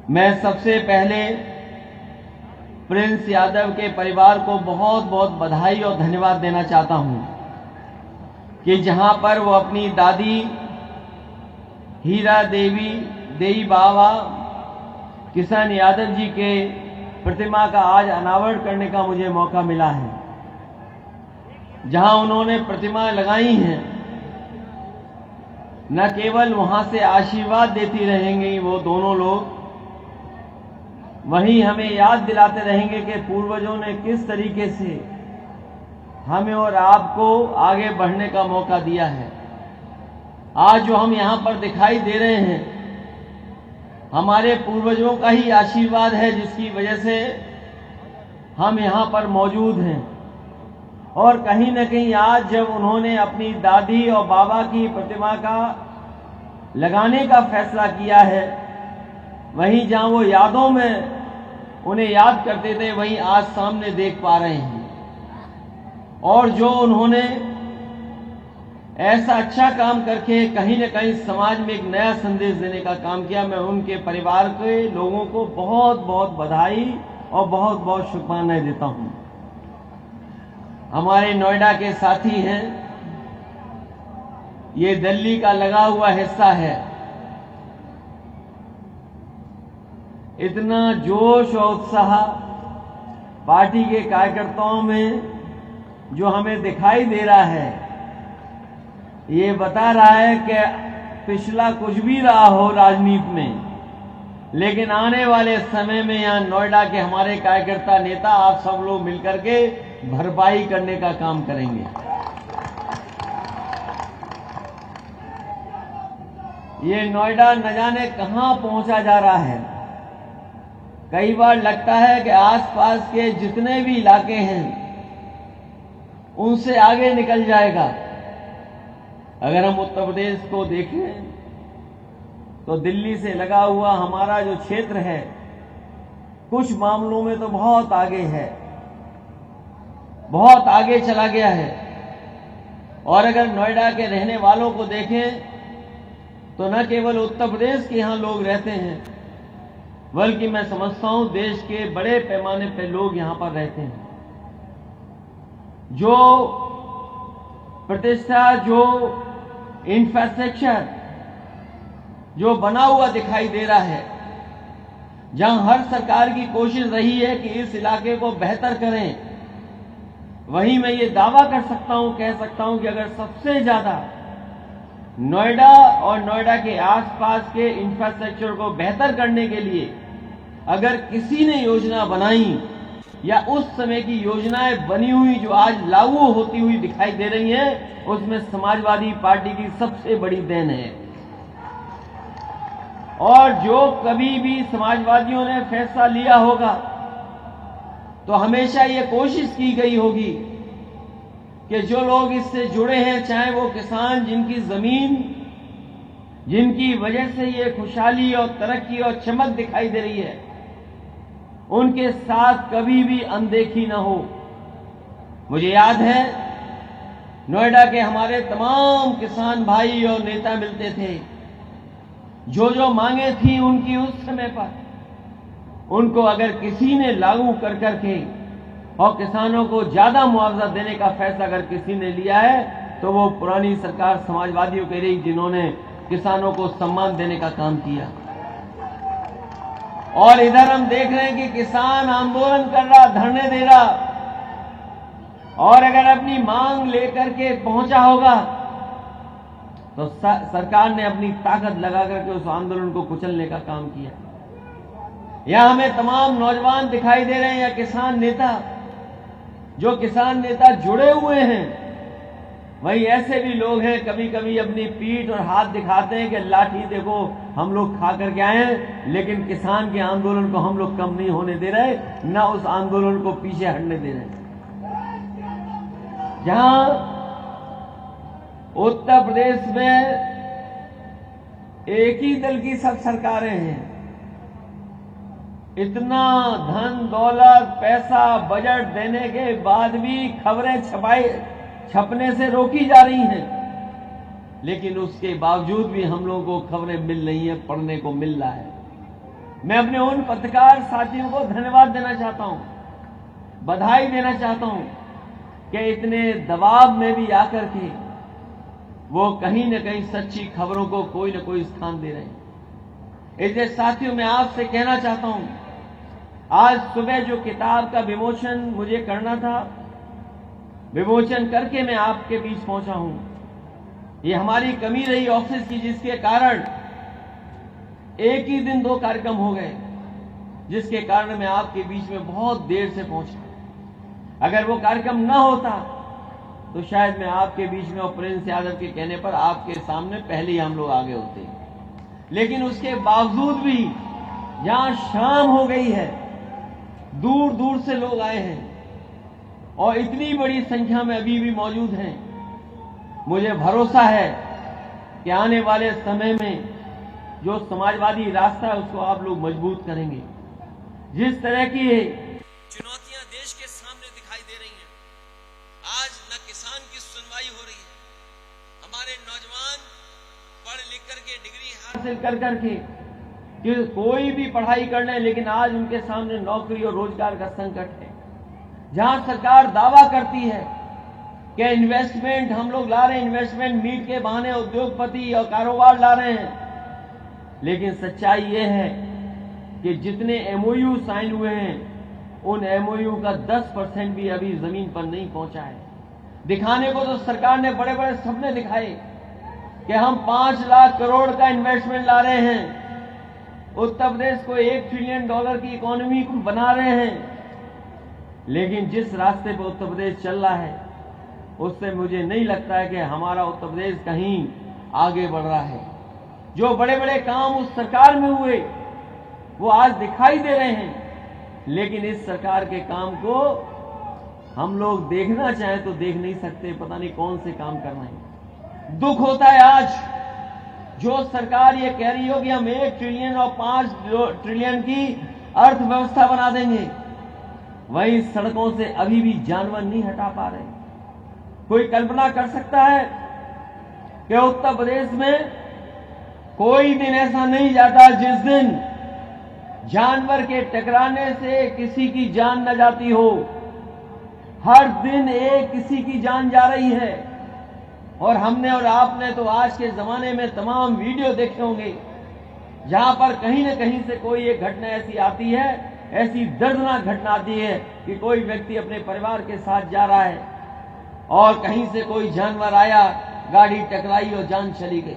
मैं सबसे पहले प्रिंस यादव के परिवार को बहुत बहुत बधाई और धन्यवाद देना चाहता हूं कि जहां पर वो अपनी दादी हीरा देवी बाबा किशन यादव जी के प्रतिमा का आज अनावरण करने का मुझे मौका मिला है। जहां उन्होंने प्रतिमा लगाई हैं, न केवल वहां से आशीर्वाद देती रहेंगी वो दोनों लोग, वहीं हमें याद दिलाते रहेंगे कि पूर्वजों ने किस तरीके से हमें और आपको आगे बढ़ने का मौका दिया है। आज जो हम यहां पर दिखाई दे रहे हैं, हमारे पूर्वजों का ही आशीर्वाद है, जिसकी वजह से हम यहां पर मौजूद हैं। और कहीं न कहीं आज जब उन्होंने अपनी दादी और बाबा की प्रतिमा का लगाने का फैसला किया है, वहीं जहां वो यादों में उन्हें याद करते थे, वहीं आज सामने देख पा रहे हैं। और जो उन्होंने ऐसा अच्छा काम करके कहीं न कहीं समाज में एक नया संदेश देने का काम किया, मैं उनके परिवार के लोगों को बहुत बहुत बधाई और बहुत बहुत शुभकामनाएं देता हूं। हमारे नोएडा के साथी हैं, ये दिल्ली का लगा हुआ हिस्सा है। इतना जोश और उत्साह पार्टी के कार्यकर्ताओं में जो हमें दिखाई दे रहा है, ये बता रहा है कि पिछला कुछ भी रहा हो राजनीति में, लेकिन आने वाले समय में यहां नोएडा के हमारे कार्यकर्ता नेता आप सब लोग मिलकर के भरपाई करने का काम करेंगे। ये नोएडा न जाने कहां पहुंचा जा रहा है। कई बार लगता है कि आसपास के जितने भी इलाके हैं उनसे आगे निकल जाएगा। अगर हम उत्तर प्रदेश को देखें तो दिल्ली से लगा हुआ हमारा जो क्षेत्र है, कुछ मामलों में तो बहुत आगे है, बहुत आगे चला गया है। और अगर नोएडा के रहने वालों को देखें तो न केवल उत्तर प्रदेश के यहां लोग रहते हैं, बल्कि मैं समझता हूं देश के बड़े पैमाने पर लोग यहां पर रहते हैं। जो प्रतिष्ठा, जो इंफ्रास्ट्रक्चर जो बना हुआ दिखाई दे रहा है, जहां हर सरकार की कोशिश रही है कि इस इलाके को बेहतर करें, वहीं मैं ये दावा कर सकता हूं, कह सकता हूं कि अगर सबसे ज्यादा नोएडा और नोएडा के आसपास के इंफ्रास्ट्रक्चर को बेहतर करने के लिए अगर किसी ने योजना बनाई या उस समय की योजनाएं बनी हुई जो आज लागू होती हुई दिखाई दे रही हैं, उसमें समाजवादी पार्टी की सबसे बड़ी देन है। और जो कभी भी समाजवादियों ने फैसला लिया होगा तो हमेशा ये कोशिश की गई होगी कि जो लोग इससे जुड़े हैं, चाहे वो किसान जिनकी जमीन, जिनकी वजह से ये खुशहाली और तरक्की और चमक दिखाई दे रही है, उनके साथ कभी भी अनदेखी न हो। मुझे याद है नोएडा के हमारे तमाम किसान भाई और नेता मिलते थे, जो जो मांगे थी उनकी उस समय पर, उनको अगर किसी ने लागू कर करके और किसानों को ज्यादा मुआवजा देने का फैसला अगर किसी ने लिया है, तो वो पुरानी सरकार समाजवादियों की रही, जिन्होंने किसानों को सम्मान देने का काम किया। और इधर हम देख रहे हैं कि किसान आंदोलन कर रहा, धरने दे रहा, और अगर अपनी मांग लेकर के पहुंचा होगा तो सरकार ने अपनी ताकत लगा करके उस आंदोलन को कुचलने का काम किया। यहां हमें तमाम नौजवान दिखाई दे रहे हैं या किसान नेता, जो किसान नेता जुड़े हुए हैं, वही ऐसे भी लोग हैं कभी कभी अपनी पीठ और हाथ दिखाते हैं कि लाठी देखो हम लोग खा करके आए हैं, लेकिन किसान के आंदोलन को हम लोग कम नहीं होने दे रहे, न उस आंदोलन को पीछे हटने दे रहे। जहां उत्तर प्रदेश में एक ही दल की सब सरकारें हैं, इतना धन दौलत पैसा बजट देने के बाद भी खबरें छपने से रोकी जा रही हैं, लेकिन उसके बावजूद भी हम लोगों को खबरें मिल रही हैं, पढ़ने को मिल रहा है। मैं अपने उन पत्रकार साथियों को धन्यवाद देना चाहता हूं, बधाई देना चाहता हूं कि इतने दबाव में भी आकर के वो कहीं न कहीं सच्ची खबरों को कोई न कोई स्थान दे रहे हैं। इसलिए साथियों, मैं आपसे कहना चाहता हूं, आज सुबह जो किताब का विमोचन मुझे करना था, विमोचन करके मैं आपके बीच पहुंचा हूं। ये हमारी कमी रही ऑफिस की, जिसके कारण एक ही दिन 2 कार्यक्रम हो गए, जिसके कारण मैं आपके बीच में बहुत देर से पहुंचा। अगर वो कार्यक्रम न होता तो शायद मैं आपके बीच में और प्रिंस यादव के कहने पर आपके सामने पहले ही हम लोग आगे होते। लेकिन उसके बावजूद भी यहां शाम हो गई है, दूर दूर से लोग आए हैं और इतनी बड़ी संख्या में अभी भी मौजूद हैं। मुझे भरोसा है कि आने वाले समय में जो समाजवादी रास्ता है उसको आप लोग मजबूत करेंगे। जिस तरह की चुनौतियां देश के सामने दिखाई दे रही हैं, आज न किसान की सुनवाई हो रही है, हमारे नौजवान पढ़ लिख करके डिग्री हासिल कर करके कि कोई भी पढ़ाई कर ले, लेकिन आज उनके सामने नौकरी और रोजगार का संकट है। जहां सरकार दावा करती है कि इन्वेस्टमेंट हम लोग ला रहे हैं, इन्वेस्टमेंट मीट के बहाने उद्योगपति और कारोबार ला रहे हैं, लेकिन सच्चाई यह है कि जितने एमओयू साइन हुए हैं उन एमओयू का 10% भी अभी जमीन पर नहीं पहुंचा है। दिखाने को तो सरकार ने बड़े बड़े सपने दिखाए कि हम 5 लाख करोड़ का इन्वेस्टमेंट ला रहे हैं, उत्तर प्रदेश को $1 ट्रिलियन की इकोनॉमी को बना रहे हैं, लेकिन जिस रास्ते पर उत्तर प्रदेश चल रहा है उससे मुझे नहीं लगता है कि हमारा उत्तर प्रदेश कहीं आगे बढ़ रहा है। जो बड़े बड़े काम उस सरकार में हुए वो आज दिखाई दे रहे हैं, लेकिन इस सरकार के काम को हम लोग देखना चाहें तो देख नहीं सकते, पता नहीं कौन से काम कर रहे हैं। दुख होता है आज जो सरकार ये कह रही हो कि हम 1 ट्रिलियन और 5 ट्रिलियन की अर्थव्यवस्था बना देंगे, वही सड़कों से अभी भी जानवर नहीं हटा पा रहे। कोई कल्पना कर सकता है कि उत्तर प्रदेश में कोई दिन ऐसा नहीं जाता जिस दिन जानवर के टकराने से किसी की जान न जाती हो। हर दिन एक किसी की जान जा रही है। और हमने और आपने तो आज के जमाने में तमाम वीडियो देखे होंगे जहां पर कहीं न कहीं से कोई एक घटना ऐसी आती है, ऐसी दर्दनाक घटना आती है कि कोई व्यक्ति अपने परिवार के साथ जा रहा है और कहीं से कोई जानवर आया, गाड़ी टकराई और जान चली गई।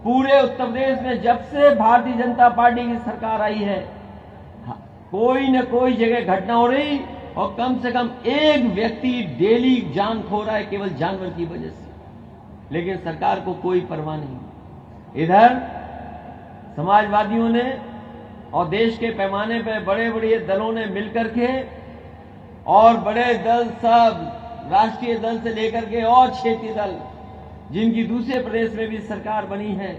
पूरे उत्तर प्रदेश में जब से भारतीय जनता पार्टी की सरकार आई है, कोई न कोई जगह घटना हो रही और कम से कम एक व्यक्ति डेली जान खो रहा है केवल जानवर की वजह से, लेकिन सरकार को कोई परवाह नहीं। इधर समाजवादियों ने और देश के पैमाने पर बड़े बड़े दलों ने मिलकर के और बड़े दल सब राष्ट्रीय दल से लेकर के और क्षेत्रीय दल जिनकी दूसरे प्रदेश में भी सरकार बनी है,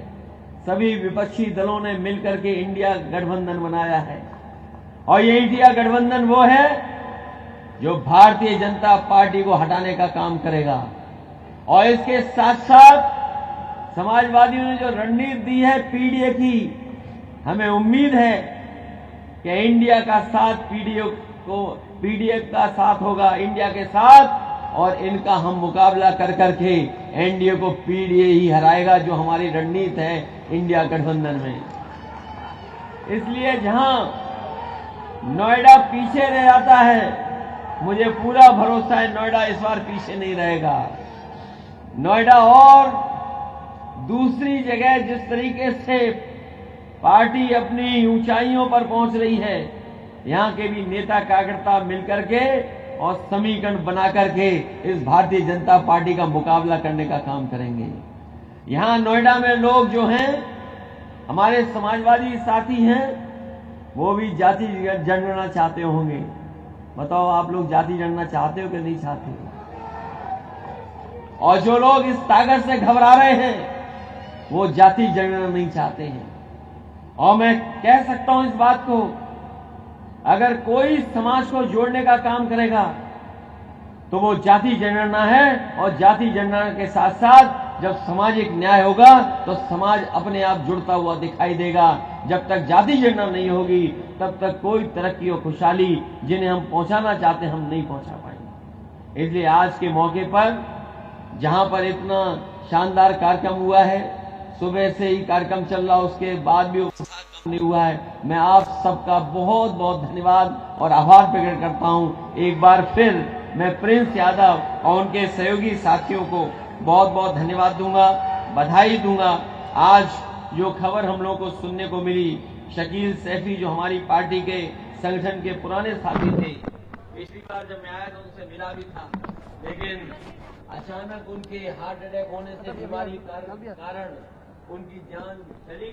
सभी विपक्षी दलों ने मिलकर के इंडिया गठबंधन बनाया है। और ये इंडिया गठबंधन वो है जो भारतीय जनता पार्टी को हटाने का काम करेगा। और इसके साथ साथ समाजवादियों ने जो रणनीति दी है पीडीए की, हमें उम्मीद है कि इंडिया का साथ पीडीए का साथ होगा इंडिया के साथ, और इनका हम मुकाबला कर करके एनडीए को पीडीए ही हराएगा, जो हमारी रणनीति है इंडिया गठबंधन में। इसलिए जहां नोएडा पीछे रह जाता है, मुझे पूरा भरोसा है नोएडा इस बार पीछे नहीं रहेगा। नोएडा और दूसरी जगह जिस तरीके से पार्टी अपनी ऊंचाइयों पर पहुंच रही है, यहां के भी नेता कार्यकर्ता मिलकर के और समीकरण बनाकर के इस भारतीय जनता पार्टी का मुकाबला करने का काम करेंगे। यहां नोएडा में लोग जो हैं, हमारे समाजवादी साथी हैं, वो भी जाति जनगणना चाहते होंगे। बताओ आप लोग जाति जनगणना चाहते हो कि नहीं चाहते हो? और जो लोग इस ताकत से घबरा रहे हैं वो जाति जनगणना नहीं चाहते हैं। और मैं कह सकता हूं इस बात को, अगर कोई समाज को जोड़ने का काम करेगा तो वो जाति जनगणना है, और जाति जनगणना के साथ साथ जब सामाजिक न्याय होगा तो समाज अपने आप जुड़ता हुआ दिखाई देगा। जब तक जाति गणना नहीं होगी तब तक कोई तरक्की और खुशहाली जिन्हें हम पहुंचाना चाहते हैं हम नहीं पहुंचा पाएंगे। इसलिए आज के मौके पर जहां पर इतना शानदार कार्यक्रम हुआ है, सुबह से ही कार्यक्रम चल रहा, उसके बाद भी नहीं हुआ है, मैं आप सबका बहुत बहुत धन्यवाद और आभार प्रकट करता हूं। एक बार फिर मैं प्रिंस यादव और उनके सहयोगी साथियों को बहुत बहुत धन्यवाद दूंगा, बधाई दूंगा। आज जो खबर हम लोगों को सुनने को मिली, शकील सैफी जो हमारी पार्टी के संगठन के पुराने साथी थे, पिछली बार जब मैं आया तो उनसे मिला भी था, लेकिन अचानक उनके हार्ट अटैक होने से बीमारी कारण उनकी जान चली।